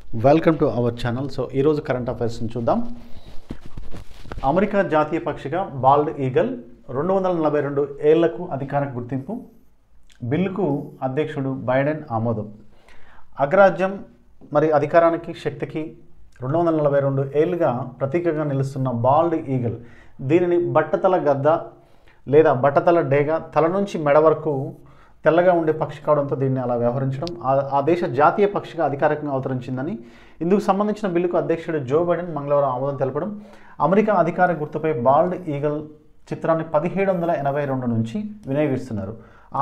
Welcome to our channel. So ఈరోజు current అఫైర్స్ని చూద్దాం. America జాతీయ పక్షిగా బాల్డ్ ఈగల్ 242 ఏళ్లకు అధికారిక గుర్తింపు. బిల్లుకు అధ్యక్షుడు బైడెన్ ఆమోదం. అగ్రరాజ్యం మరి అధికారానికి శక్తికి 242 ఏళ్ళుగా ప్రతీకగా నిలుస్తున్న బాల్డ్ ఈగల్, దీనిని బట్టతల గద్ద లేదా బట్టతల డేగ, తల నుంచి మెడ వరకు తెల్లగా ఉండే పక్షి కావడంతో దీన్ని అలా వ్యవహరించడం ఆ దేశ జాతీయ పక్షిగా అధికారికంగా అవతరించిందని, ఇందుకు సంబంధించిన బిల్లుకు అధ్యక్షుడు జో బైడెన్ మంగళవారం ఆమోదం తెలపడం. అమెరికా అధికార గుర్తుపై బాల్డ్ ఈగల్ చిత్రాన్ని 1782 నుంచి వినియోగిస్తున్నారు.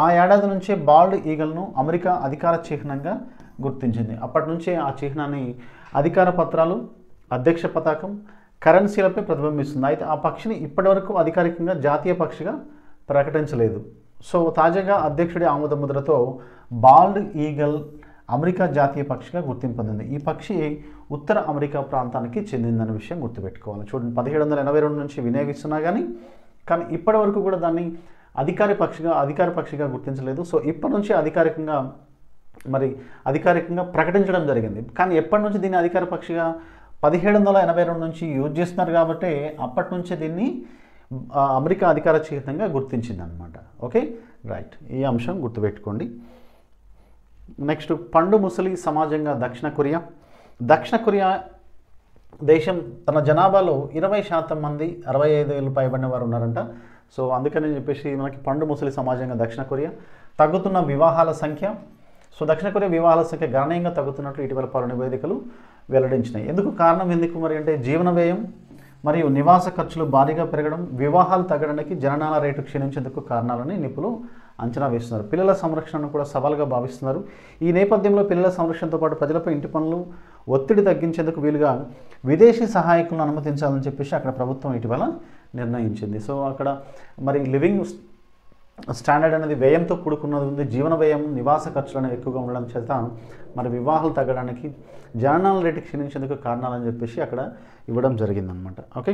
ఆ ఏడాది నుంచే బాల్డ్ ఈగల్ను అమెరికా అధికార చిహ్నంగా గుర్తించింది. అప్పటి నుంచే ఆ చిహ్నాన్ని అధికార పత్రాలు, అధ్యక్ష పతాకం, కరెన్సీలపై ప్రతిబింబిస్తుంది. అయితే ఆ పక్షిని ఇప్పటివరకు అధికారికంగా జాతీయ పక్షిగా ప్రకటించలేదు. సో తాజాగా అధ్యక్షుడి ఆమోద ముద్రతో బాల్డ్ ఈగల్ అమెరికా జాతీయ పక్షిగా గుర్తింపు పొందింది. ఈ పక్షి ఉత్తర అమెరికా ప్రాంతానికి చెందిందన్న విషయం గుర్తుపెట్టుకోవాలి. చూడండి, 1782 నుంచి వినియోగిస్తున్నా కానీ ఇప్పటి వరకు కూడా దాన్ని అధికార పక్షిగా గుర్తించలేదు. సో ఇప్పటి నుంచి అధికారికంగా ప్రకటించడం జరిగింది. కానీ ఎప్పటి నుంచి దీన్ని అధికార పక్షిగా 1782 నుంచి యూజ్ చేస్తున్నారు కాబట్టి అప్పటి నుంచే దీన్ని అమెరికా అధికార చిహ్నంగా గుర్తించింది అనమాట. ఓకే, రైట్, ఈ అంశం గుర్తుపెట్టుకోండి. నెక్స్ట్, పండు ముసలి సమాజంగా దక్షిణ కొరియా దేశం తన జనాభాలో 20% మంది 65 ఏళ్ళు పైబడిన వారు ఉన్నారంట. సో అందుకని చెప్పేసి మనకి పండు ముసలి సమాజంగా దక్షిణ కొరియా. తగ్గుతున్న వివాహాల సంఖ్య. సో దక్షిణ కొరియా వివాహాల సంఖ్య గణనీయంగా తగ్గుతున్నట్లు ఇటీవల పలు నివేదికలు వెల్లడించినాయి. కారణం ఎందుకు మరి అంటే జీవన వ్యయం మరియు నివాస ఖర్చులు భారీగా పెరగడం, వివాహాలు తగ్గడానికి జననాల రేటు క్షీణించేందుకు కారణాలని నిపుణులు అంచనా వేస్తున్నారు. పిల్లల సంరక్షణను కూడా సవాలుగా భావిస్తున్నారు. ఈ నేపథ్యంలో పిల్లల సంరక్షణతో పాటు ప్రజలపై ఇంటి పనులు ఒత్తిడి తగ్గించేందుకు వీలుగా విదేశీ సహాయకులను అనుమతించాలని చెప్పేసి అక్కడ ప్రభుత్వం ఇటీవల నిర్ణయించింది. సో అక్కడ మరి లివింగ్ స్టాండర్డ్ అనేది వ్యయంతో కూడుకున్నది ఉంది. జీవన వ్యయం, నివాస ఖర్చులు అనేవి ఎక్కువగా ఉండడం చేత మరి వివాహాలు తగ్గడానికి, జననాల రేటు క్షీణించేందుకు కారణాలని చెప్పేసి అక్కడ ఇవ్వడం జరిగిందనమాట. ఓకే,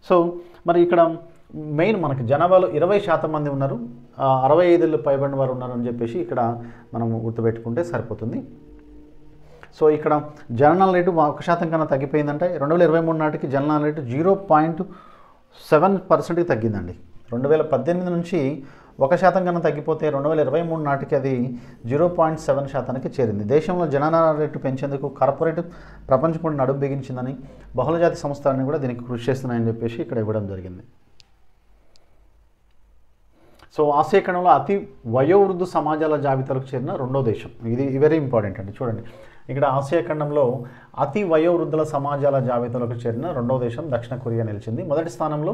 సో మరి ఇక్కడ మెయిన్ మనకి జనాభాలో 20% మంది ఉన్నారు, 65 ఏళ్ళు పైబడిన వారు ఉన్నారని చెప్పేసి ఇక్కడ మనం గుర్తుపెట్టుకుంటే సరిపోతుంది. సో ఇక్కడ జననాల రేటు 1% కన్నా తగ్గిపోయిందంటే 2023 నాటికి జననాల రేటు 0.7%కి తగ్గిందండి. 2018 నుంచి 1% కన్నా తగ్గిపోతే 2023 నాటికి అది 0.7%కి చేరింది. దేశంలో జననాల రేటు పెంచేందుకు కార్పొరేట్ ప్రపంచం కూడా నడుము బిగించిందని, బహుళజాతి సంస్థలన్నీ కూడా దీనికి కృషి చేస్తున్నాయని చెప్పేసి ఇక్కడ ఇవ్వడం జరిగింది. సో ఆసియా ఖండంలో అతి వయోవృద్ధ సమాజాల జాబితాలకు చేరిన రెండో దేశం. ఇది వెరీ ఇంపార్టెంట్ అండి. చూడండి, ఇక్కడ ఆసియా ఖండంలో అతి వయోవృద్ధుల సమాజాల జాబితాలకు చేరిన రెండవ దేశం దక్షిణ కొరియా నిలిచింది. మొదటి స్థానంలో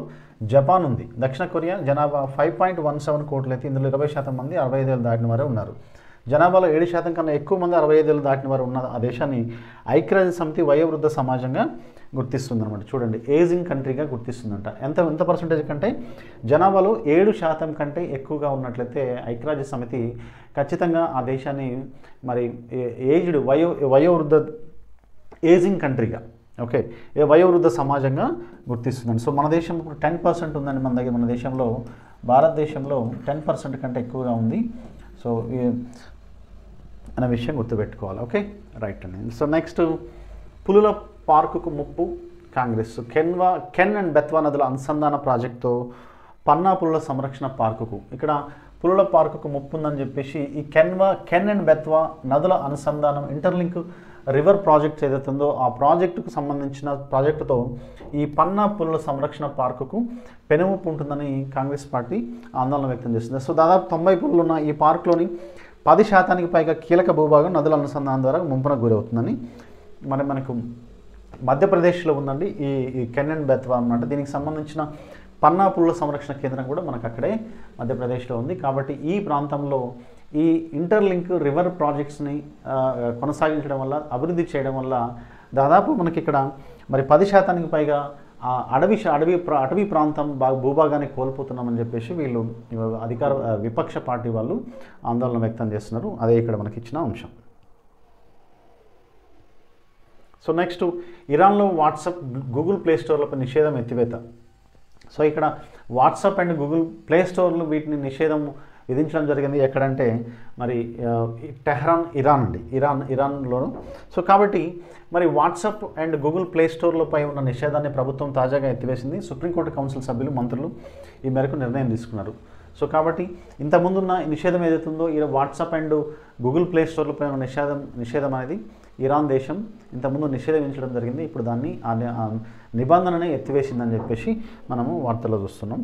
జపాన్ ఉంది. దక్షిణ కొరియా జనాభా 5.17 కోట్లు అయితే ఇందులో 20% మంది 65 ఏళ్ళు దాటిన వారే ఉన్నారు. జనాభాలో 7% కన్నా ఎక్కువ మంది 65 ఏళ్ళు దాటిన వారు ఉన్న ఆ దేశాన్ని ఐక్యరాజ్య సమితి వయోవృద్ధ సమాజంగా గుర్తిస్తుందన్నమాట. చూడండి, ఏజింగ్ కంట్రీగా గుర్తిస్తుందంట. ఎంత పర్సెంటేజ్ కంటే జనాభాలో 7% కంటే ఎక్కువగా ఉన్నట్లయితే ఐక్యరాజ్య సమితి ఖచ్చితంగా ఆ దేశాన్ని మరి ఏజ్డ్ వయోవృద్ధ ఏజింగ్ కంట్రీగా, ఓకే, వయోవృద్ధ సమాజంగా గుర్తిస్తుందండి. సో మన దేశం ఇప్పుడు 10% ఉందండి. మన దేశంలో, భారతదేశంలో 10% కంటే ఎక్కువగా ఉంది. సో అనే విషయం గుర్తుపెట్టుకోవాలి. ఓకే, రైట్ అండి. సో నెక్స్ట్, పులుల పార్కుకు ముప్పు. కాంగ్రెస్ కెన్ అండ్ బెత్వా నదుల అనుసంధాన ప్రాజెక్టుతో పన్నా పులుల సంరక్షణ పార్కుకు, ఇక్కడ పులుల పార్కుకు ముప్పు ఉందని చెప్పేసి ఈ కెన్ అండ్ బెత్వా నదుల అనుసంధానం ఇంటర్లింక్ రివర్ ప్రాజెక్ట్ ఏదైతుందో ఆ ప్రాజెక్టుకు సంబంధించిన ప్రాజెక్టుతో ఈ పన్నా పులుల సంరక్షణ పార్కుకు పెనుముప్పు ఉంటుందని కాంగ్రెస్ పార్టీ ఆందోళన వ్యక్తం చేస్తుంది. సో దాదాపు 90 పులులు ఉన్న ఈ పార్కులోని 10% పైగా కీలక భూభాగం నదుల అనుసంధానం ద్వారా ముంపునకు గురవుతుందని మనకు మధ్యప్రదేశ్లో ఉందండి ఈ కెన్ అండ్ బెత్వా అన్నమాట. దీనికి సంబంధించిన పన్నా పులుల సంరక్షణ కేంద్రం కూడా మనకు అక్కడే మధ్యప్రదేశ్లో ఉంది. కాబట్టి ఈ ప్రాంతంలో ఈ ఇంటర్లింక్ రివర్ ప్రాజెక్ట్స్ని కొనసాగించడం వల్ల, అభివృద్ధి చేయడం వల్ల దాదాపు మనకి ఇక్కడ మరి 10% పైగా అటవీ ప్రాంతం భూభాగాన్ని కోల్పోతున్నామని చెప్పేసి వీళ్ళు విపక్ష పార్టీ వాళ్ళు ఆందోళన వ్యక్తం చేస్తున్నారు. అదే ఇక్కడ మనకి ఇచ్చిన అంశం. సో నెక్స్ట్, ఇరాన్లో వాట్సాప్, గూగుల్ ప్లే స్టోర్లపై నిషేధం ఎత్తివేత. సో ఇక్కడ వాట్సాప్ అండ్ గూగుల్ ప్లే స్టోర్లు వీటిని నిషేధం విధించడం జరిగింది. ఎక్కడంటే మరి టెహ్రాన్, ఇరాన్ అండి, ఇరాన్లోను. సో కాబట్టి మరి వాట్సాప్ అండ్ గూగుల్ ప్లే స్టోర్లపై ఉన్న నిషేధాన్ని ప్రభుత్వం తాజాగా ఎత్తివేసింది. సుప్రీంకోర్టు కౌన్సిల్ సభ్యులు, మంత్రులు ఈ మేరకు నిర్ణయం తీసుకున్నారు. సో కాబట్టి ఇంతకుముందున్న నిషేధం ఏదైతుందో ఈ వాట్సాప్ అండ్ గూగుల్ ప్లే స్టోర్లపై ఉన్న నిషేధం అనేది ఇరాన్ దేశం ఇంతకుముందు నిషేధించడం జరిగింది. ఇప్పుడు దాన్ని ఆ నిబంధనని ఎత్తివేసిందని చెప్పేసి మనము వార్తల్లో చూస్తున్నాం.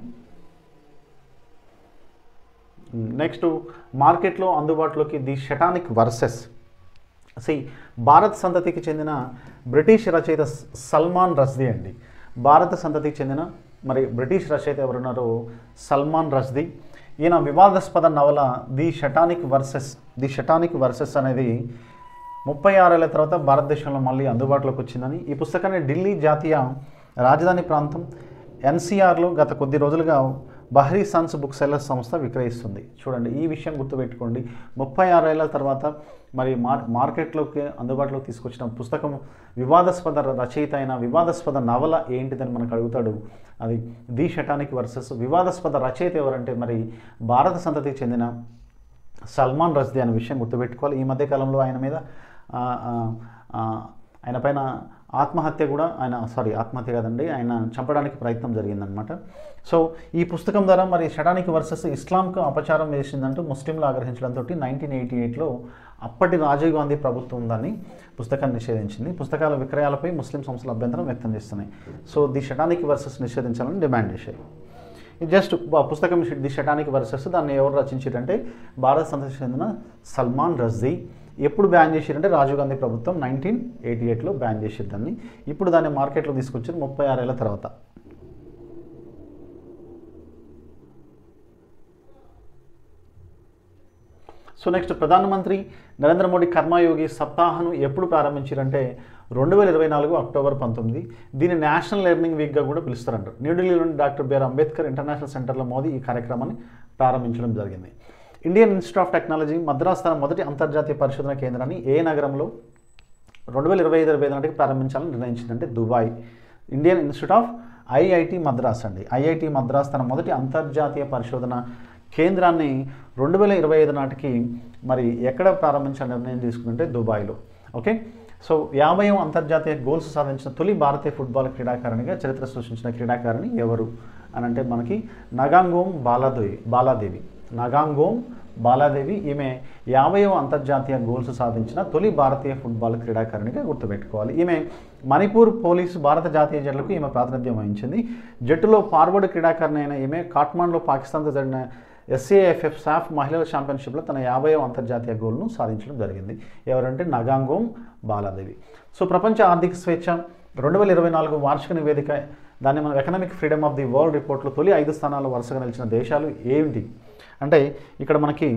నెక్స్ట్, మార్కెట్లో అందుబాటులోకి ది షటానిక్ వర్సెస్ భారత్ సంతతికి చెందిన బ్రిటిష్ రచయిత సల్మాన్ రష్దీ అండి. భారత సంతతికి చెందిన మరి బ్రిటిష్ రచయిత ఎవరున్నారో సల్మాన్ రష్దీ. ఈయన వివాదాస్పద నవల ది షటానిక్ వర్సెస్ అనేది 36 ఏళ్ల తర్వాత భారతదేశంలో మళ్ళీ అందుబాటులోకి వచ్చిందని, ఈ పుస్తకాన్ని ఢిల్లీ జాతీయ రాజధాని ప్రాంతం ఎన్సీఆర్లో గత కొద్ది రోజులుగా బహ్రీ సన్స్ బుక్ సెల్లర్స్ సంస్థ విక్రయిస్తుంది. చూడండి, ఈ విషయం గుర్తుపెట్టుకోండి. 36 ఏళ్ల తర్వాత మరి మార్కెట్లోకి అందుబాటులోకి తీసుకొచ్చిన పుస్తకం వివాదాస్పద రచయిత అయిన వివాదాస్పద నవల ఏంటిదని మనకు అడుగుతాడు. అది ది షటానిక్ వర్సెస్. వివాదాస్పద రచయిత ఎవరంటే మరి భారత సంతతికి చెందిన సల్మాన్ రష్దీ అనే విషయం గుర్తుపెట్టుకోవాలి. ఈ మధ్యకాలంలో ఆయన పైన ఆత్మహత్య కాదండి, ఆయన చంపడానికి ప్రయత్నం జరిగిందనమాట. సో ఈ పుస్తకం ద్వారా మరి షటానిక్ వర్సెస్ ఇస్లాంకు అపచారం వేసిందంటూ ముస్లింలు ఆగ్రహించడంతో 1988లో అప్పటి రాజీవ్ గాంధీ ప్రభుత్వం దాన్ని పుస్తకాన్ని నిషేధించింది. పుస్తకాల విక్రయాలపై ముస్లిం సంస్థలు అభ్యంతరం వ్యక్తం చేస్తున్నాయి. సో ది షటానిక్ వర్సెస్ నిషేధించాలని డిమాండ్ చేశాయి. జస్ట్ పుస్తకం ది షటానిక్ వర్సెస్ దాన్ని ఎవరు రచించారంటే భారత సంతతికి చెందిన సల్మాన్ రష్దీ. ఎప్పుడు బ్యాన్ చేశారంటే రాజీవ్ గాంధీ ప్రభుత్వం 1988లో బ్యాన్ చేశారు దాన్ని. ఇప్పుడు దాన్ని మార్కెట్లో తీసుకొచ్చారు 36 ఏళ్ల తర్వాత. సో నెక్స్ట్, ప్రధానమంత్రి నరేంద్ర మోడీ కర్మయోగి సప్తాహను ఎప్పుడు ప్రారంభించారంటే 2024 అక్టోబర్ 19. దీన్ని నేషనల్ లెర్నింగ్ వీక్గా కూడా పిలుస్తారంటారు. న్యూఢిల్లీలోని డాక్టర్ బిఆర్ అంబేద్కర్ ఇంటర్నేషనల్ సెంటర్లో మోదీ ఈ కార్యక్రమాన్ని ప్రారంభించడం జరిగింది. Indian Institute of technology Madras తన మొదటి అంతర్జాతీయ పరిశోధన కేంద్రాన్ని ఏ నగరంలో 2025 నాటికి ప్రారంభించాలని నిర్ణయించిందంటే Dubai. Indian Institute of IIT Madras అండి. ఐఐటి మద్రాస్ తన మొదటి అంతర్జాతీయ పరిశోధన కేంద్రాన్ని 2025 నాటికి మరి ఎక్కడ ప్రారంభించాలని నిర్ణయం తీసుకుంటే దుబాయ్లో. ఓకే. సో 50వ అంతర్జాతీయ గోల్స్ సాధించిన తొలి భారతీయ ఫుట్బాల్ క్రీడాకారిణిగా చరిత్ర సృష్టించిన క్రీడాకారిణి ఎవరు అని అంటే మనకి నగాంగోమ్ బాలాదేవి. ఈమె 50వ అంతర్జాతీయ గోల్స్ సాధించిన తొలి భారతీయ ఫుట్బాల్ క్రీడాకారిణిగా గుర్తుపెట్టుకోవాలి. ఈమె మణిపూర్ పోలీసు భారత జాతీయ జట్లకు ఈమె ప్రాతినిధ్యం వహించింది. జట్టులో ఫార్వర్డ్ క్రీడాకారిణి అయిన ఈమె కాఠ్మండ్లో పాకిస్తాన్తో జరిగిన SAFF సాఫ్ మహిళల ఛాంపియన్షిప్లో తన 50వ అంతర్జాతీయ గోల్ను సాధించడం జరిగింది. ఎవరంటే నగాంగోమ్ బాలాదేవి. సో ప్రపంచ ఆర్థిక స్వేచ్ఛ 2024 వార్షిక నివేదిక, దాన్ని మనం economic freedom of the world రిపోర్ట్లో తొలి 5 స్థానాలు వరుసగా నిలిచిన దేశాలు ఏమిటి అంటే ఇక్కడ మనకి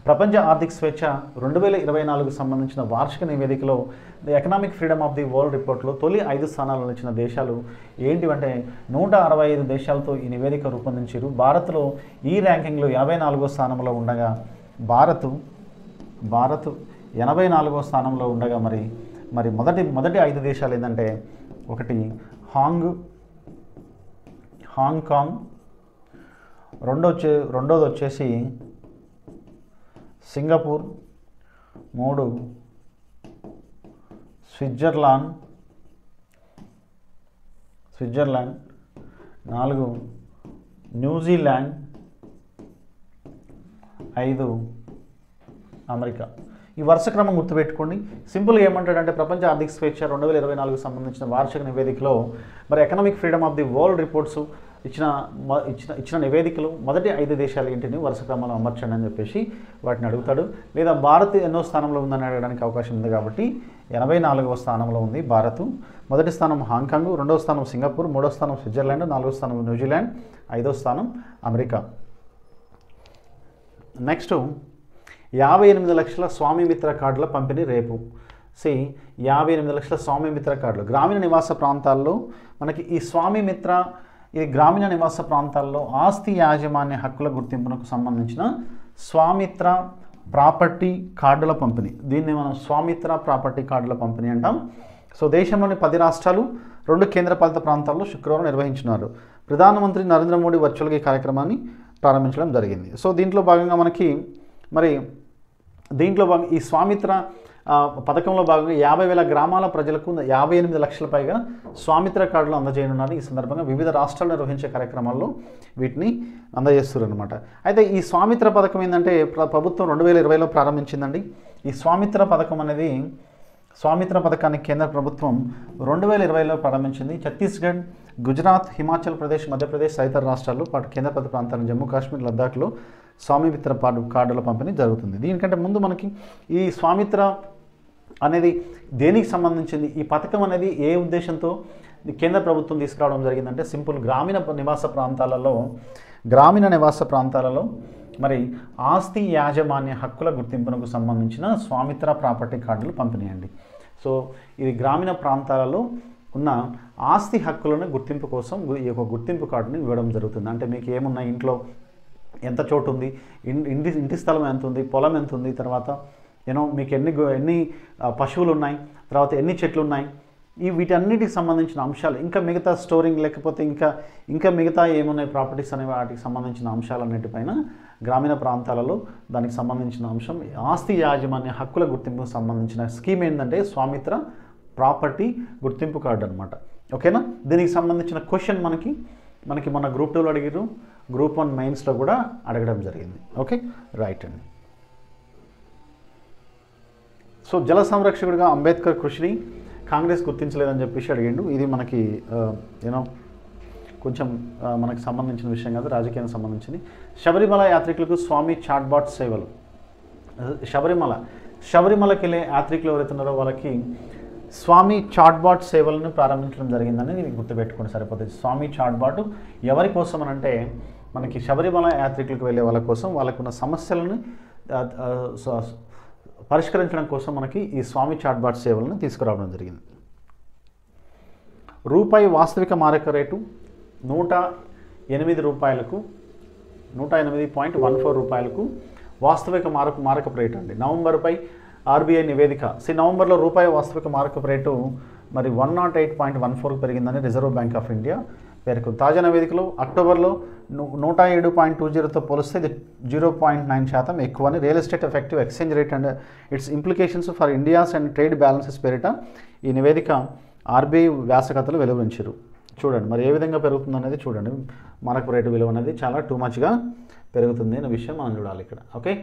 ప్రపంచ ఆర్థిక స్వేచ్ఛ 2024కు సంబంధించిన వార్షిక నివేదికలో the economic freedom of the world రిపోర్ట్లో తొలి 5 స్థానాలు నిలిచిన దేశాలు ఏంటివంటే 165 దేశాలతో ఈ నివేదిక రూపొందించారు. భారత్లో ఈ ర్యాంకింగ్లో 54వ స్థానంలో ఉండగా భారత్ 84వ స్థానంలో ఉండగా మరి మొదటి 5 దేశాలు ఏంటంటే ఒకటి హాంకాంగ్, రెండోది వచ్చేసి సింగపూర్, 3 స్విట్జర్లాండ్, 4 న్యూజిలాండ్, 5 అమెరికా. ఈ వరుస క్రమం గుర్తుపెట్టుకోండి. సింపుల్గా ఏమంటాడంటే ప్రపంచ ఆర్థిక స్వేచ్ఛ 2024కు సంబంధించిన వార్షిక నివేదికలో మరి economic freedom of the world reports ఇచ్చిన నివేదికలు మొదటి 5 దేశాలు ఏంటిని వరుస క్రమంలో అమర్చండి అని చెప్పేసి వాటిని అడుగుతాడు. లేదా భారత్ ఎన్నో స్థానంలో ఉందని అడగడానికి అవకాశం ఉంది కాబట్టి 84వ స్థానంలో ఉంది భారత్. మొదటి స్థానం హాంకాంగ్, 2వ స్థానం సింగపూర్, 3వ స్థానం స్విట్జర్లాండ్, 4వ స్థానం న్యూజిలాండ్, 5వ స్థానం అమెరికా. నెక్స్ట్ 58 లక్షల స్వామిమిత్ర కార్డుల పంపిణీ రేపు. 58 లక్షల స్వామిమిత్ర కార్డులు గ్రామీణ నివాస ప్రాంతాల్లో మనకి ఈ స్వామిమిత్ర ఇది గ్రామీణ నివాస ప్రాంతాల్లో ఆస్తి యాజమాన్య హక్కుల గుర్తింపునకు సంబంధించిన స్వామిత్ర ప్రాపర్టీ కార్డుల పంపిణీ. దీన్ని మనం స్వామిత్ర ప్రాపర్టీ కార్డుల పంపిణీ అంటాం. సో దేశంలోని 10 రాష్ట్రాలు 2 కేంద్రపాలిత ప్రాంతాల్లో శుక్రవారం నిర్వహించినారు. ప్రధానమంత్రి నరేంద్ర మోడీ వర్చువల్గా ఈ కార్యక్రమాన్ని ప్రారంభించడం జరిగింది. సో దీంట్లో భాగంగా మనకి మరి దీంట్లో భాగంగా ఈ స్వామిత్ర పథకంలో భాగంగా 50,000 గ్రామాల ప్రజలకు 58 లక్షల పైగా స్వామిత్ర కార్డులు అందజేయనున్నారు. ఈ సందర్భంగా వివిధ రాష్ట్రాలు నిర్వహించే కార్యక్రమాల్లో వీటిని అందజేస్తారు అనమాట. అయితే ఈ స్వామిత్ర పథకం ఏంటంటే ప్రభుత్వం 2020లో ప్రారంభించిందండి. ఈ స్వామిత్ర పథకం అనేది స్వామిత్ర పథకాన్ని కేంద్ర ప్రభుత్వం 2020లో ప్రారంభించింది. ఛత్తీస్గఢ్, గుజరాత్, హిమాచల్ ప్రదేశ్, మధ్యప్రదేశ్ తదితర రాష్ట్రాల్లో పాటు కేంద్రపాలిత ప్రాంతాలు జమ్మూ కాశ్మీర్, లద్దాఖ్లో స్వామిత్ర కార్డుల పంపిణీ జరుగుతుంది. దీనికంటే ముందు మనకి ఈ స్వామిత్ర అనేది దేనికి సంబంధించింది, ఈ పథకం అనేది ఏ ఉద్దేశంతో కేంద్ర ప్రభుత్వం తీసుకురావడం జరిగిందంటే సింపుల్ గ్రామీణ నివాస ప్రాంతాలలో మరి ఆస్తి యాజమాన్య హక్కుల గుర్తింపునకు సంబంధించిన స్వామిత్ర ప్రాపర్టీ కార్డులు పంపిణీ అండి. సో ఇది గ్రామీణ ప్రాంతాలలో ఉన్న ఆస్తి హక్కులను గుర్తింపు కోసం ఈ యొక్క గుర్తింపు కార్డుని ఇవ్వడం జరుగుతుంది. అంటే మీకు ఏమున్నా, ఇంట్లో ఎంత చోటు ఉంది, ఇంటి స్థలం ఎంత ఉంది, పొలం ఎంత ఉంది, తర్వాత మీకు ఎన్ని పశువులు ఉన్నాయి, తర్వాత ఎన్ని చెట్లు ఉన్నాయి, వీటన్నిటికి సంబంధించిన అంశాలు, ఇంకా మిగతా స్టోరింగ్ లేకపోతే ఇంకా మిగతా ఏమున్నాయి ప్రాపర్టీస్ అనే వాటికి సంబంధించిన అంశాలన్నిటిపైన గ్రామీణ ప్రాంతాలలో దానికి సంబంధించిన అంశం ఆస్తి యాజమాన్య హక్కుల గుర్తింపుకు సంబంధించిన స్కీమ్ ఏంటంటే స్వామిత్ర ప్రాపర్టీ గుర్తింపు కార్డు అనమాట. ఓకేనా? దీనికి సంబంధించిన క్వశ్చన్ మనకి మన గ్రూప్ 2లో అడిగారు, గ్రూప్ 1 మెయిన్స్లో కూడా అడగడం జరిగింది. ఓకే, రైట్ అండి. సో జల సంరక్షకుడిగా అంబేద్కర్ కృషిని కాంగ్రెస్ గుర్తించలేదని చెప్పేసి అడిగిండు. ఇది మనకి కొంచెం మనకు సంబంధించిన విషయం కాదు, రాజకీయానికి సంబంధించింది. శబరిమల యాత్రికులకు స్వామి చాట్బాట్ సేవలు. శబరిమలకి వెళ్ళే యాత్రికులు ఎవరైతే ఉన్నారో వాళ్ళకి స్వామి చాట్బాట్ సేవలను ప్రారంభించడం జరిగిందని ఇది గుర్తుపెట్టుకోండి సరిపోతుంది. స్వామి చాట్బాట్ ఎవరి కోసం అని అంటే మనకి శబరిమల యాత్రికులకు వెళ్ళే వాళ్ళ కోసం, వాళ్ళకున్న సమస్యలను పరిష్కరించడం కోసం మనకి ఈ స్వామి చాట్బాట్ సేవలను తీసుకురావడం జరిగింది. రూపాయి వాస్తవిక మారక రేటు 108 రూపాయలకు 108.14 రూపాయలకు వాస్తవిక మారకపు రేటు అండి. నవంబర్పై ఆర్బీఐ నివేదిక. నవంబర్లో రూపాయి వాస్తవిక మారకపు రేటు మరి 108.14 పెరిగిందని రిజర్వ్ బ్యాంక్ ఆఫ్ ఇండియా పేర్కొంది. తాజా నివేదికలో అక్టోబర్లో 107.20తో పోలిస్తే ఇది 0.9% ఎక్కువని real estate effective exchange rate and it's implications for India's and trade balances పేరిట ఈ నివేదిక ఆర్బీఐ వ్యాసకథలు వెలువరించారు. చూడండి మరి ఏ విధంగా పెరుగుతుంది అనేది చూడండి. మారకపు రేటు విలువ అనేది చాలా టూ మచ్గా పెరుగుతుంది అనే విషయం మనం చూడాలి ఇక్కడ. Okay,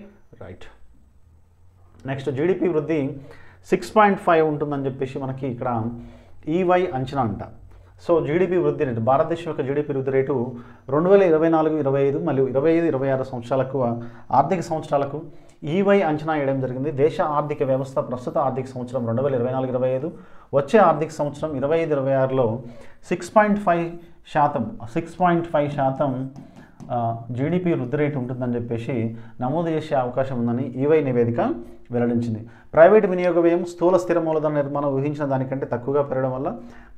right. నెక్స్ట్ జీడిపి వృద్ధి 6.5 ఉంటుందని చెప్పేసి మనకి ఇక్కడ ఈవై అంచనా అంట. సో జీడిపి వృద్ధి రేటు, భారతదేశం యొక్క జీడిపి వృద్ధి రేటు 2024-25 మరియు 25-26 సంవత్సరాలకు ఆర్థిక సంవత్సరాలకు ఈవై అంచనా వేయడం జరిగింది. దేశ ఆర్థిక వ్యవస్థ ప్రస్తుత ఆర్థిక సంవత్సరం 2024-25, వచ్చే ఆర్థిక సంవత్సరం 25-26లో 6.5% జీడిపి వృద్ధి రేటు ఉంటుందని చెప్పేసి నమోదు చేసే అవకాశం ఉందని ఈవై నివేదిక వెల్లడించింది. ప్రైవేటు వినియోగ వ్యయం స్థూల స్థిర మూలధన నిర్మాణం ఊహించిన దానికంటే తక్కువగా పెరగడం వల్ల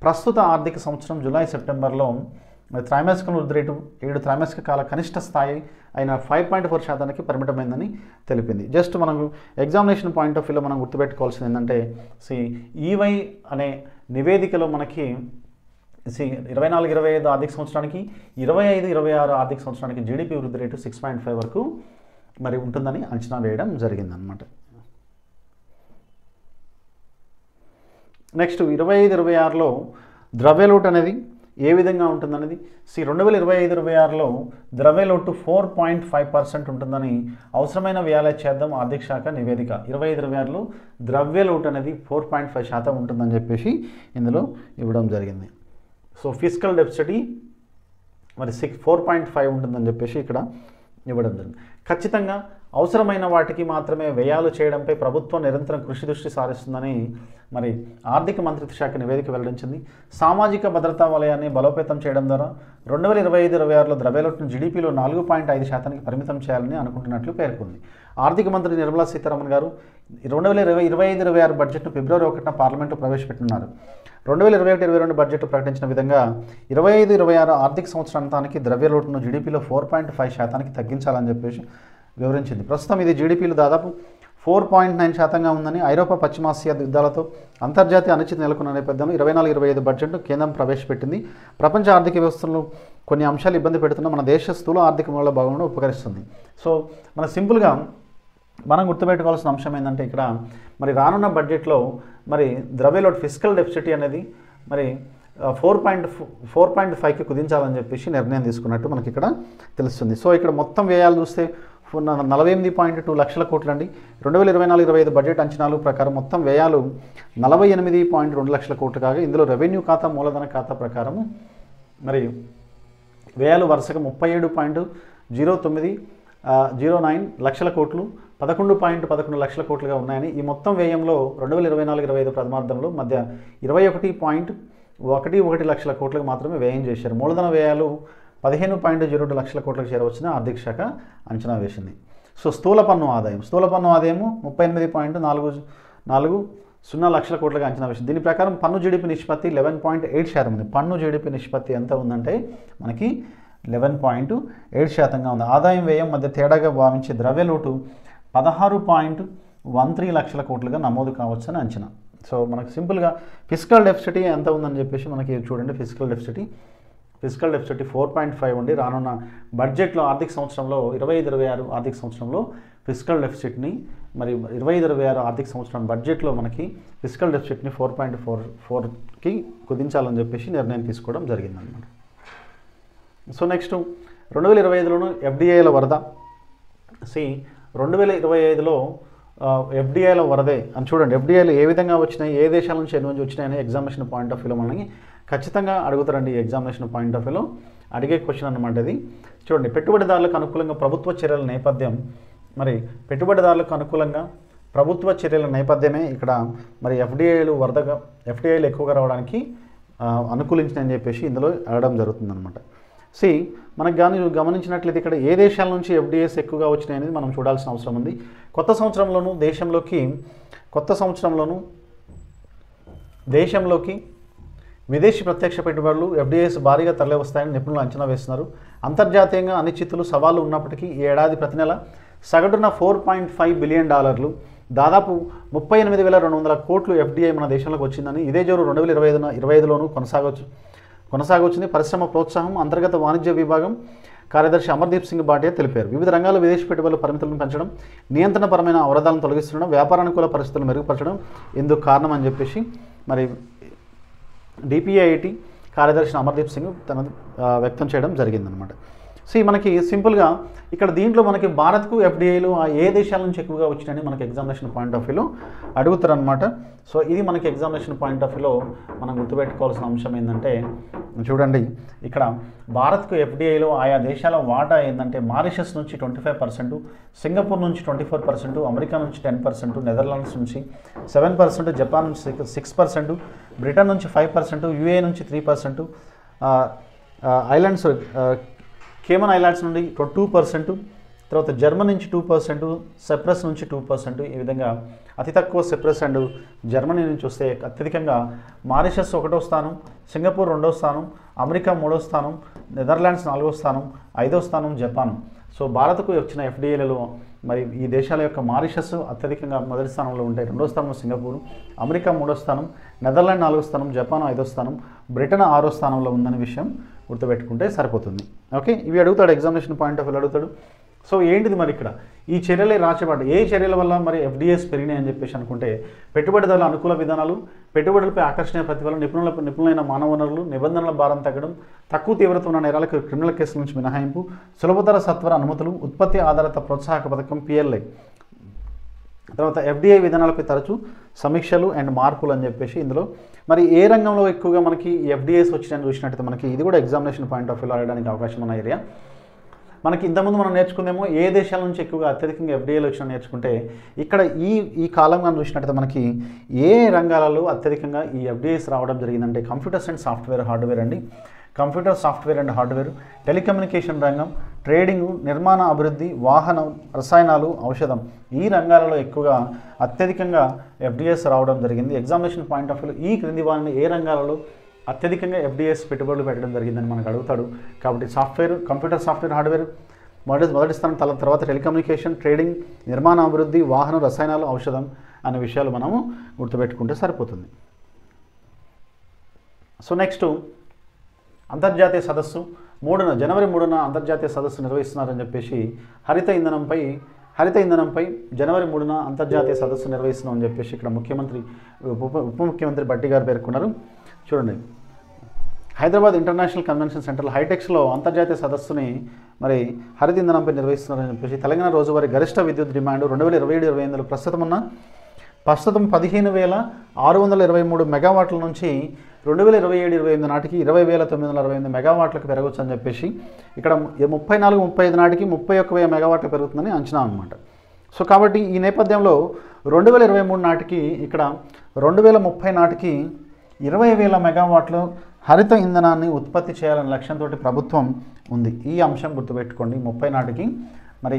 ప్రస్తుత ఆర్థిక సంవత్సరం జూలై-సెప్టెంబర్లో త్రైమాసిక వృద్ధి రేటు 7 త్రైమాసిక కాల కనిష్ట స్థాయి అయిన 5.4% పరిమితమైందని తెలిపింది. జస్ట్ మనకు ఎగ్జామినేషన్ పాయింట్ ఆఫ్ వ్యూలో మనం గుర్తుపెట్టుకోవాల్సింది ఏంటంటే ఈవై అనే నివేదికలో మనకి 24-25 ఆర్థిక సంవత్సరానికి 25-26 ఆర్థిక సంవత్సరానికి జీడిపి వృద్ధి రేటు 6.5 వరకు మరి ఉంటుందని అంచనా వేయడం జరిగిందనమాట. నెక్స్ట్ 25-26లో ద్రవ్యలోటు అనేది ఏ విధంగా ఉంటుందనేది 2025-26లో ద్రవ్యలోటు 4.5% ఉంటుందని అవసరమైన వ్యయాలు చేద్దాం ఆర్థిక శాఖ నివేదిక. 25-26లో ద్రవ్యలోటు అనేది 4.5% ఉంటుందని చెప్పేసి ఇందులో ఇవ్వడం జరిగింది. సో ఫిజికల్ డెఫిసిటీ మరి 4.5 ఉంటుందని చెప్పేసి ఇక్కడ ఇవ్వడం జరిగింది. ఖచ్చితంగా అవసరమైన వాటికి మాత్రమే వ్యయాలు చేయడంపై ప్రభుత్వం నిరంతరం దృష్టి సారిస్తుందని మరి ఆర్థిక మంత్రిత్వ శాఖ నివేదిక వెల్లడించింది. సామాజిక భద్రతా వలయాన్ని బలోపేతం చేయడం ద్వారా 2025-26లో ద్రవ్యలోటును జీడీపీలో 4.5%కి పరిమితం చేయాలని అనుకుంటున్నట్లు పేర్కొంది. ఆర్థిక మంత్రి నిర్మలా సీతారామన్ గారు 2025-26 బడ్జెట్ను ఫిబ్రవరి 1న పార్లమెంటు ప్రవేశపెట్టున్నారు. 2021-22 బడ్జెట్ ప్రకటించిన విధంగా 25-26 ఆర్థిక సంవత్సరాంతానికి ద్రవ్యలోటును జీడీపీలో 4.5%కి తగ్గించాలని చెప్పేసి వివరించింది. ప్రస్తుతం ఇది జీడీపీలో దాదాపు 4.9% ఉందని ఐరోపా పశ్చిమాసియా యుద్ధాలతో అంతర్జాతీయ అనిశ్చితి నెలకొన్న నేపథ్యంలో 24-25 బడ్జెట్ను కేంద్రం ప్రవేశపెట్టింది. ప్రపంచ ఆర్థిక వ్యవస్థలో కొన్ని అంశాలు ఇబ్బంది పెడుతున్న మన దేశ స్థూల ఆర్థిక మూల భాగంలో ఉపకరిస్తుంది. సో మన సింపుల్గా మనం గుర్తుపెట్టుకోవాల్సిన అంశం ఏంటంటే ఇక్కడ మరి రానున్న బడ్జెట్లో మరి ద్రవ్యలోటు ఫిస్కల్ డెఫిసిట్ అనేది మరి 4.5కి కుదించాలని చెప్పేసి నిర్ణయం తీసుకున్నట్టు మనకి ఇక్కడ తెలుస్తుంది. సో ఇక్కడ మొత్తం వ్యయాలు చూస్తే 48.2 లక్షల కోట్లు అండి. 2024-25 బడ్జెట్ అంచనాలు ప్రకారం మొత్తం వ్యయాలు 48.2 లక్షల కోట్లు కాగా ఇందులో రెవెన్యూ ఖాతా మూలధన ఖాతా ప్రకారము మరి వ్యయాలు వరుసగా 37.09 లక్షల కోట్లు 11.11 లక్షల కోట్లుగా ఉన్నాయని, ఈ మొత్తం వ్యయంలో 2024-25 ప్రథమార్థంలో మధ్య 21.11 లక్షల కోట్లకు మాత్రమే వ్యయం చేశారు. మూలధన వ్యయాలు 15.02 లక్షల కోట్లకు చేరవచ్చిన ఆర్థిక శాఖ అంచనా వేసింది. సో స్థూల పన్ను ఆదాయము 38.40 లక్షల కోట్లుగా అంచనా వేసింది. దీని ప్రకారం పన్ను జీడిపి నిష్పత్తి 11.8% ఉంది. పన్ను జీడిపి నిష్పత్తి ఎంత ఉందంటే మనకి 11.8%గా ఉంది. ఆదాయం వ్యయం మధ్య తేడాగా భావించే ద్రవ్యలోటు 16.13 లక్షల కోట్లుగా నమోదు కావచ్చని అంచనా. సో మనకు సింపుల్గా ఫిస్కల్ డెఫిసిటీ ఎంత ఉందని చెప్పేసి మనకి చూడండి. ఫిస్కల్ డెఫిసిటీ 4.5 ఉండి రానున్న బడ్జెట్లో ఆర్థిక సంవత్సరంలో 25-26 ఆర్థిక సంవత్సరంలో ఫిస్కల్ డెఫిసిట్ని మరి 25-26 ఆర్థిక సంవత్సరం బడ్జెట్లో మనకి ఫిస్కల్ డెఫిసిట్ని 4.44కి కుదించాలని చెప్పేసి నిర్ణయం తీసుకోవడం జరిగిందన్నమాట. సో నెక్స్ట్ 2025లోను ఎఫ్డిఐల వరద. 2025లో ఎఫ్డిఐల వరదే అని చూడండి. ఎఫ్డిఐలు ఏ విధంగా వచ్చినాయి, ఏ దేశాల నుంచి ఎన్ని నుంచి వచ్చినాయని ఎగ్జామినేషన్ పాయింట్ ఆఫ్ వ్యూలో మనకి ఖచ్చితంగా అడుగుతారండి. ఈ ఎగ్జామినేషన్ పాయింట్ ఆఫ్ వ్యూలో అడిగే క్వశ్చన్ అనమాట ఇది. చూడండి, పెట్టుబడిదారులకు అనుకూలంగా ప్రభుత్వ చర్యల నేపథ్యం. మరి పెట్టుబడిదారులకు అనుకూలంగా ప్రభుత్వ చర్యల నేపథ్యమే ఇక్కడ మరి ఎఫ్డిఐలు ఎక్కువగా రావడానికి అనుకూలించిందని చెప్పేసి ఇందులో అడగడం జరుగుతుందన్నమాట. మనకు కానీ గమనించినట్లయితే ఇక్కడ ఏ దేశాల నుంచి ఎఫ్డిఐస్ ఎక్కువగా వచ్చినాయి అనేది మనం చూడాల్సిన అవసరం ఉంది. కొత్త సంవత్సరంలోనూ దేశంలోకి విదేశీ ప్రత్యక్ష పెట్టుబడులు ఎఫ్డిఐస్ భారీగా తరలివస్తాయని నిపుణులు అంచనా వేస్తున్నారు. అంతర్జాతీయంగా అనిశ్చితులు సవాళ్లు ఉన్నప్పటికీ ఈ ఏడాది ప్రతి నెల సగటున $4.5 బిలియన్ దాదాపు 38,200 కోట్లు ఎఫ్డిఐ మన దేశంలోకి వచ్చిందని ఇదే జోరు 2025లోనూ కొనసాగొచ్చింది. పరిశ్రమ ప్రోత్సాహం అంతర్గత వాణిజ్య విభాగం కార్యదర్శి అమర్దీప్ సింగ్ భాటియా తెలిపారు. వివిధ రంగాల్లో విదేశీ పెట్టుబడుల పరిమితులను పెంచడం, నియంత్రణపరమైన అవరోధాలను తొలగిస్తుండడం, వ్యాపారానుకూల పరిస్థితులను మెరుగుపరచడం ఇందుకు కారణం అని చెప్పేసి మరి డిపిఐఐటి కార్యదర్శి అమర్దీప్ సింగ్ తన వ్యక్తం చేయడం జరిగిందనమాట. మనకి సింపుల్గా ఇక్కడ దీంట్లో మనకి భారత్కు ఎఫ్డిఐలు ఏ దేశాల నుంచి ఎక్కువగా వచ్చినాయని మనకి ఎగ్జామినేషన్ పాయింట్ ఆఫ్ వ్యూలో అడుగుతారనమాట. సో ఇది మనకి ఎగ్జామినేషన్ పాయింట్ ఆఫ్ వ్యూలో మనం గుర్తుపెట్టుకోవాల్సిన అంశం ఏంటంటే చూడండి, ఇక్కడ భారత్కు ఎఫ్డిఐలో ఆయా దేశాల వాటా ఏంటంటే మారిషస్ నుంచి 25%, సింగపూర్ నుంచి 24%, అమెరికా నుంచి 10%, నెదర్లాండ్స్ నుంచి 7%, జపాన్ నుంచి 6%, బ్రిటన్ నుంచి 5%, యూఏ నుంచి 3%, ఐలాండ్స్ కేమన్ ఐలాండ్స్ నుండి 2%, తర్వాత జర్మనీ నుంచి 2%, సెప్రస్ నుంచి 2%. ఈ విధంగా అతి తక్కువ సెప్రస్ అండ్ జర్మనీ నుంచి వస్తే అత్యధికంగా మారిషస్ 1వ స్థానం, సింగపూర్ 2వ స్థానం, అమెరికా 3వ స్థానం, నెదర్లాండ్స్ 4వ స్థానం, 5వ స్థానం జపాన్. సో భారత్కు వచ్చిన ఎఫ్డిఐలలో మరి ఈ దేశాల యొక్క మారిషస్ అత్యధికంగా మొదటి స్థానంలో ఉంటాయి. 2వ స్థానం సింగపూర్, అమెరికా 3వ స్థానం, నెదర్లాండ్ 4వ స్థానం, జపాన్ 5వ స్థానం, బ్రిటన్ 6వ స్థానంలో ఉందనే విషయం గుర్తుపెట్టుకుంటే సరిపోతుంది. ఓకే, ఇవి అడుగుతాడు ఎగ్జామినేషన్ పాయింట్ ఆఫ్ వ్యూ అడుగుతాడు. సో ఏంటిది మరి ఇక్కడ ఈ చర్యలే రాచబడ్డాయి. ఏ చర్యల వల్ల మరి ఎఫ్డిఐస్ పెరిగినాయి అని చెప్పేసి అనుకుంటే పెట్టుబడిదారుల అనుకూల విధానాలు, పెట్టుబడులపై ఆకర్షణీయ ప్రతిఫలం, నిపుణులైన మానవ వనరులు, నిబంధనల భారం తగ్గడం, తక్కువ తీవ్రత ఉన్న నేరాలకు క్రిమినల్ కేసుల నుంచి మినహాయింపు, సులభతర సత్వర అనుమతులు, ఉత్పత్తి ఆధారిత ప్రోత్సాహక పథకం PLI, తర్వాత ఎఫ్డిఐ విధానాలపై తరచూ సమీక్షలు అండ్ మార్పులు అని చెప్పేసి ఇందులో మరి ఏ రంగంలో ఎక్కువగా మనకి ఎఫ్డిఐస్ వచ్చినాయని చూసినట్టయితే మనకి ఇది కూడా ఎగ్జామినేషన్ పాయింట్ ఆఫ్ వ్యూలో అడగడానికి అవకాశం ఉన్న ఏరియా. మనకి ఇంతకుముందు మనం నేర్చుకుందేమో ఏ దేశాల నుంచి ఎక్కువగా అత్యధికంగా ఎఫ్డిఐలు వచ్చినా నేర్చుకుంటే ఇక్కడ ఈ కాలం కానీ చూసినట్టయితే మనకి ఏ రంగాలలో అత్యధికంగా ఈ ఎఫ్డిఐస్ రావడం జరిగిందంటే కంప్యూటర్స్ అండ్ సాఫ్ట్వేర్ హార్డ్వేర్ అండి. Computer software and hardware, telecommunication రంగం, ట్రేడింగు, నిర్మాణ అభివృద్ధి, వాహనం, రసాయనాలు, ఔషధం ఈ రంగాలలో ఎక్కువగా అత్యధికంగా ఎఫ్డిఐస్ రావడం జరిగింది. ఎగ్జామినేషన్ పాయింట్ ఆఫ్ వ్యూలో ఈ క్రింది వారిని ఏ రంగాలలో అత్యధికంగా ఎఫ్డిఐస్ పెట్టుబడులు పెట్టడం జరిగిందని మనకు అడుగుతాడు. కాబట్టి కంప్యూటర్ సాఫ్ట్వేర్ హార్డ్వేర్, మొదటి స్థానం తర్వాత టెలికమ్యూనికేషన్, ట్రేడింగ్, నిర్మాణ అభివృద్ధి, వాహనం, రసాయనాలు, ఔషధం అనే విషయాలు మనము గుర్తుపెట్టుకుంటే సరిపోతుంది. సో నెక్స్ట్ అంతర్జాతీయ సదస్సు జనవరి 3న అంతర్జాతీయ సదస్సు నిర్వహిస్తున్నారని చెప్పేసి హరిత ఇంధనంపై జనవరి 3న అంతర్జాతీయ సదస్సు నిర్వహిస్తున్నామని చెప్పేసి ఇక్కడ ఉప ముఖ్యమంత్రి భట్టి గారు పేర్కొన్నారు. చూడండి, హైదరాబాద్ ఇంటర్నేషనల్ కన్వెన్షన్ సెంటర్ హైటెక్స్లో అంతర్జాతీయ సదస్సుని మరి హరిత ఇంధనంపై నిర్వహిస్తున్నారని చెప్పేసి తెలంగాణ రోజువారీ గరిష్ట విద్యుత్ డిమాండ్ 2027-28 ప్రస్తుతం 15,623 మెగావాట్ల నుంచి 2027-28 నాటికి 20,968 మెగావాట్లకు పెరగవచ్చు అని చెప్పేసి ఇక్కడ 34-35 నాటికి 31,000 మెగావాట్లు పెరుగుతుందని అంచనా అనమాట. సో కాబట్టి ఈ నేపథ్యంలో 2023 నాటికి ఇక్కడ 2030 నాటికి 20,000 మెగావాట్లు హరిత ఇంధనాన్ని ఉత్పత్తి చేయాలనే లక్ష్యంతో ప్రభుత్వం ఉంది. ఈ అంశం గుర్తుపెట్టుకోండి. 30 నాటికి మరి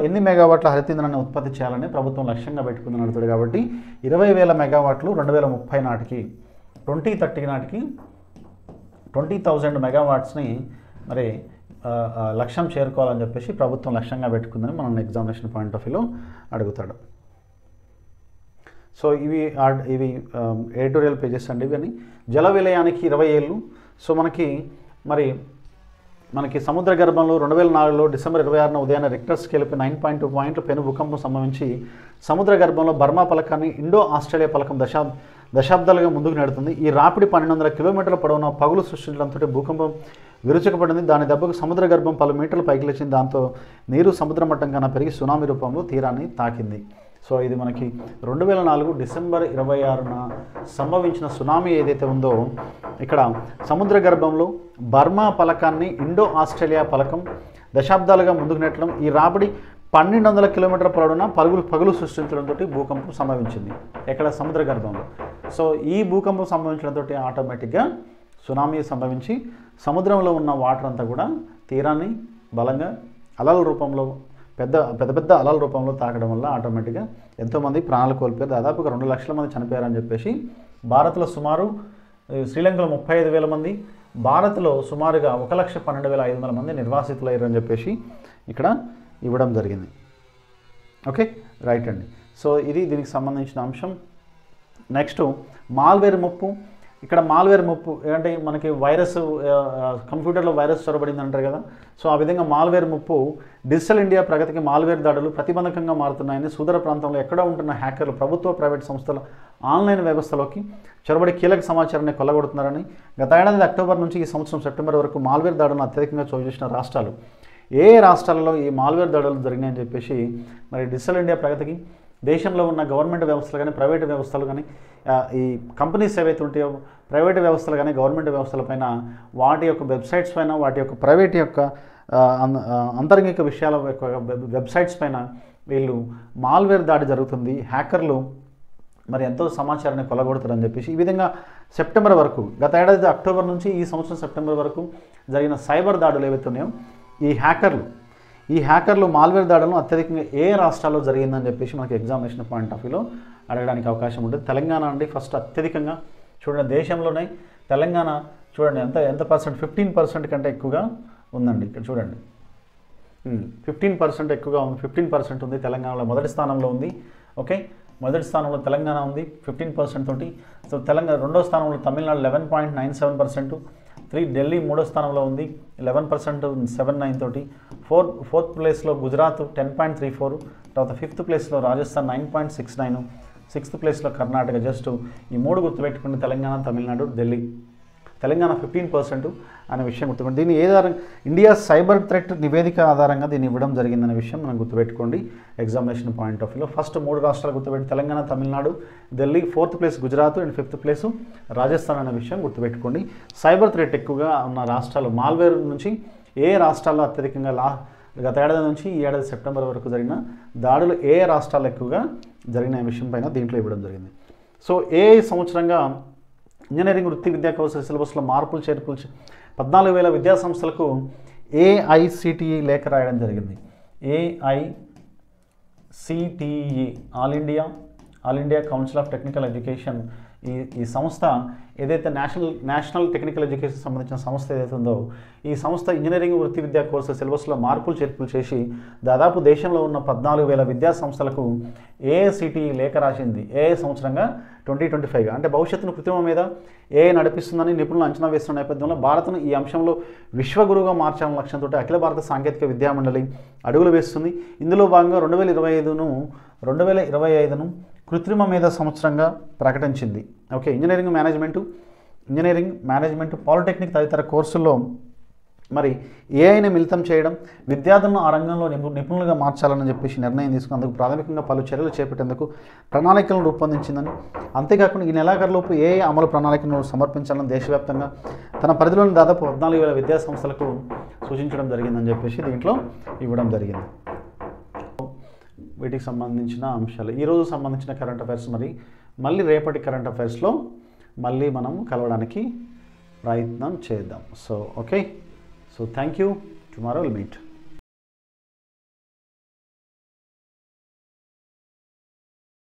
ఎన్ని మెగావాట్ల హరిత ఇంధనాన్ని ఉత్పత్తి చేయాలని ప్రభుత్వం లక్ష్యంగా పెట్టుకుందని అడుగుతాడు. కాబట్టి 20,000 మెగావాట్లు 2030 నాటికి 2030 నాటికి 20,000 మెగావాట్స్ని మరి లక్ష్యం చేరుకోవాలని చెప్పేసి ప్రభుత్వం లక్ష్యంగా పెట్టుకుందని మనం ఎగ్జామినేషన్ పాయింట్ ఆఫ్ వ్యూలో అడుగుతాడు. సో ఇవి ఎడిటోరియల్ పేజెస్ అండి. ఇవన్నీ జల విలయానికి 20 ఏళ్ళు. సో మనకి సముద్ర గర్భంలో 2004లో డిసెంబర్ 26న ఉదయాన్నే రిక్టర్ స్కేల్పై 9.2 పాయింట్లు పెను భూకంపం సంభవించి సముద్ర గర్భంలో బర్మా పలకాన్ని ఇండో ఆస్ట్రేలియా పలకం దశాబ్దాలుగా ముందుకు నెడుతుంది. ఈ రాపిడి 1200 కిలోమీటర్ల పొడవున పగులు సృష్టించడంతో భూకంపం విరుచుకుపడింది. దాని దెబ్బకు సముద్ర గర్భం పలు మీటర్లు పైకి లేచింది. దాంతో నీరు సముద్ర మట్టం కన్నా పెరిగి సునామీ రూపంలో తీరాన్ని తాకింది. సో ఇది మనకి 2004 డిసెంబర్ 26న సంభవించిన సునామీ ఏదైతే ఉందో ఇక్కడ సముద్ర గర్భంలో బర్మా పలకాన్ని ఇండో ఆస్ట్రేలియా పలకం దశాబ్దాలుగా ముందుకు నెట్టడం, ఈ రాబడి 1200 కిలోమీటర్ల పొడవున పగులు సృష్టించడంతో భూకంపం సంభవించింది. ఎక్కడ? సముద్ర గర్భంలో. సో ఈ భూకంపం సంభవించడంతో ఆటోమేటిక్గా సునామీ సంభవించి సముద్రంలో ఉన్న వాటర్ అంతా కూడా తీరాన్ని బలంగా అలల రూపంలో పెద్ద అలల రూపంలో తాకడం వల్ల ఆటోమేటిక్గా ఎంతోమంది ప్రాణాలు కోల్పోయారు. దాదాపుగా 2 లక్షల మంది చనిపోయారని చెప్పేసి భారత్లో సుమారు, శ్రీలంకలో 35,000 మంది, భారత్లో సుమారుగా 1,12,500 మంది నిర్వాసితులు అయ్యారని చెప్పేసి ఇక్కడ ఇవ్వడం జరిగింది. ఓకే, రైట్ అండి. సో ఇది దీనికి సంబంధించిన అంశం. నెక్స్ట్ మాల్వేర్ ముప్పు. ఇక్కడ మాల్వేర్ ముప్పు అంటే మనకి వైరస్, కంప్యూటర్లో వైరస్ చొరబడింది అంటారు కదా. సో ఆ విధంగా మాల్వేర్ ముప్పు డిజిటల్ ఇండియా ప్రగతికి మాల్వేర్ దాడులు ప్రతిబంధకంగా మారుతున్నాయని సుదూర ప్రాంతంలో ఎక్కడ ఉంటున్న హ్యాకర్లు ప్రభుత్వ ప్రైవేట్ సంస్థల ఆన్లైన్ వ్యవస్థలోకి చొరబడి కీలక సమాచారాన్ని కొల్లగొడుతున్నారని గత ఏడాది అక్టోబర్ నుంచి ఈ సంవత్సరం సెప్టెంబర్ వరకు మాల్వేర్ దాడులను అత్యధికంగా చోటు చేసిన రాష్ట్రాలు, ఏ రాష్ట్రాలలో ఈ మాల్వేర్ దాడులు జరిగినాయని చెప్పేసి మరి డిజిటల్ ఇండియా ప్రగతికి దేశంలో ఉన్న గవర్నమెంట్ వ్యవస్థలు కానీ ప్రైవేటు వ్యవస్థలు కానీ ఈ కంపెనీస్ ఏవైతే ఉంటాయో ప్రైవేటు వ్యవస్థలు కానీ గవర్నమెంట్ వ్యవస్థలపైన వాటి యొక్క వెబ్సైట్స్ పైన, వాటి యొక్క ప్రైవేట్ యొక్క అంతరంగిక విషయాల వెబ్సైట్స్ పైన వీళ్ళు మాల్వేర్ దాడి జరుగుతుంది, హ్యాకర్లు మరి ఎంతో సమాచారాన్ని కొల్లగొడతారని చెప్పేసి ఈ విధంగా సెప్టెంబర్ వరకు, గత ఏడాది అక్టోబర్ నుంచి ఈ సంవత్సరం సెప్టెంబర్ వరకు జరిగిన సైబర్ దాడులు ఏవైతే ఉన్నాయో ఈ హ్యాకర్లు మాల్వేర్ దాడులను అత్యధికంగా ఏ రాష్ట్రాల్లో జరిగిందని చెప్పేసి మనకి ఎగ్జామినేషన్ పాయింట్ ఆఫ్ వ్యూలో అడగడానికి అవకాశం ఉంటుంది. తెలంగాణ అండి ఫస్ట్ అత్యధికంగా. చూడండి, దేశంలోనే తెలంగాణ చూడండి ఎంత పర్సెంట్, 15% కంటే ఎక్కువగా ఉందండి. ఇక్కడ చూడండి 15% ఎక్కువగా ఉంది, 15% ఉంది. తెలంగాణలో మొదటి స్థానంలో ఉంది. ఓకే, మొదటి స్థానంలో తెలంగాణ ఉంది 15% తోటి. సో తెలంగాణ రెండో స్థానంలో తమిళనాడు 11.97%, ఢిల్లీ మూడో స్థానంలో ఉంది 11.79 తోటి. ఫోర్త్ ప్లేస్లో గుజరాత్ 10.34, తర్వాత 5th ప్లేస్లో రాజస్థాన్ 9.69, 6th ప్లేస్లో కర్ణాటక. జస్ట్ ఈ 3 గుర్తుపెట్టుకుంటే తెలంగాణ, తమిళనాడు, ఢిల్లీ. తెలంగాణ 15% అనే విషయం గుర్తుపెట్టుకోండి. దీన్ని ఇండియా సైబర్ థ్రెట్ నివేదిక ఆధారంగా దీన్ని ఇవ్వడం జరిగిందనే విషయం మనం గుర్తుపెట్టుకోండి ఎగ్జామినేషన్ పాయింట్ ఆఫ్ వ్యూలో. ఫస్ట్ 3 రాష్ట్రాలు గుర్తుపెట్టి Telangana, Tamil Nadu, Delhi, 4th place Gujarat and 5th place Rajasthan అనే విషయం గుర్తుపెట్టుకోండి. సైబర్ థ్రెట్ ఎక్కువగా ఉన్న రాష్ట్రాలు, మాల్వేర్ నుంచి ఏ రాష్ట్రాల్లో అత్యధికంగా గత ఏడాది నుంచి ఈ ఏడాది సెప్టెంబర్ వరకు జరిగిన దాడులు ఏ రాష్ట్రాలు ఎక్కువగా జరిగిన విషయం పైన దీంట్లో ఇవ్వడం జరిగింది. సో ఏ సంవత్సరంగా ఇంజనీరింగ్ వృత్తి విద్యా కౌశల సిలబస్లో మార్పులు చేర్పులు 14,000 విద్యాసంస్థలకు AICTE లేఖ రాయడం జరిగింది. AICTE all India council of technical education ఈ సంస్థ ఏదైతే నేషనల్ టెక్నికల్ ఎడ్యుకేషన్ సంబంధించిన సంస్థ ఏదైతే ఉందో ఈ సంస్థ ఇంజనీరింగ్ వృత్తి విద్యా కోర్సు సిలబస్లో మార్పులు చేర్పులు చేసి దాదాపు దేశంలో ఉన్న 14,000 విద్యా సంస్థలకు ఏఐసిటిఈ లేఖ రాసింది. ఏ సంవత్సరంగా 2025 అంటే భవిష్యత్తును కృత్రిమ మీద ఏఐ నడిపిస్తుందని నిపుణులు అంచనా వేస్తున్న నేపథ్యంలో భారత్ను ఈ అంశంలో విశ్వగురువుగా మార్చాలన్న లక్ష్యంతో అఖిల భారత సాంకేతిక విద్యా మండలి అడుగులు వేస్తుంది. ఇందులో భాగంగా 2025ను కృత్రిమ మేధ సంవత్సరంగా ప్రకటించింది. ఓకే, ఇంజనీరింగ్ మేనేజ్మెంట్ పాలిటెక్నిక్ తదితర కోర్సుల్లో మరి ఏఐని మిళితం చేయడం, విద్యార్థులను ఆ రంగంలో నిపుణులుగా మార్చాలని చెప్పేసి నిర్ణయం తీసుకున్నందుకు ప్రాథమికంగా పలు చర్యలు చేపట్టేందుకు ప్రణాళికలను రూపొందించిందని, అంతేకాకుండా ఈ నెలాఖరులోపు ఏఐ అమలు ప్రణాళికను సమర్పించాలని దేశవ్యాప్తంగా తన పరిధిలోని దాదాపు 14,000 విద్యా సంస్థలకు సూచించడం జరిగిందని చెప్పేసి దీంట్లో ఇవ్వడం జరిగింది. వీటికి సంబంధించిన అంశాలు ఈరోజు సంబంధించిన కరెంట్ అఫైర్స్. మళ్ళీ రేపటి కరెంట్ అఫైర్స్లో మళ్ళీ మనం కలవడానికి ప్రయత్నం చేద్దాం. So okay, so thank you. Tomorrow will meet.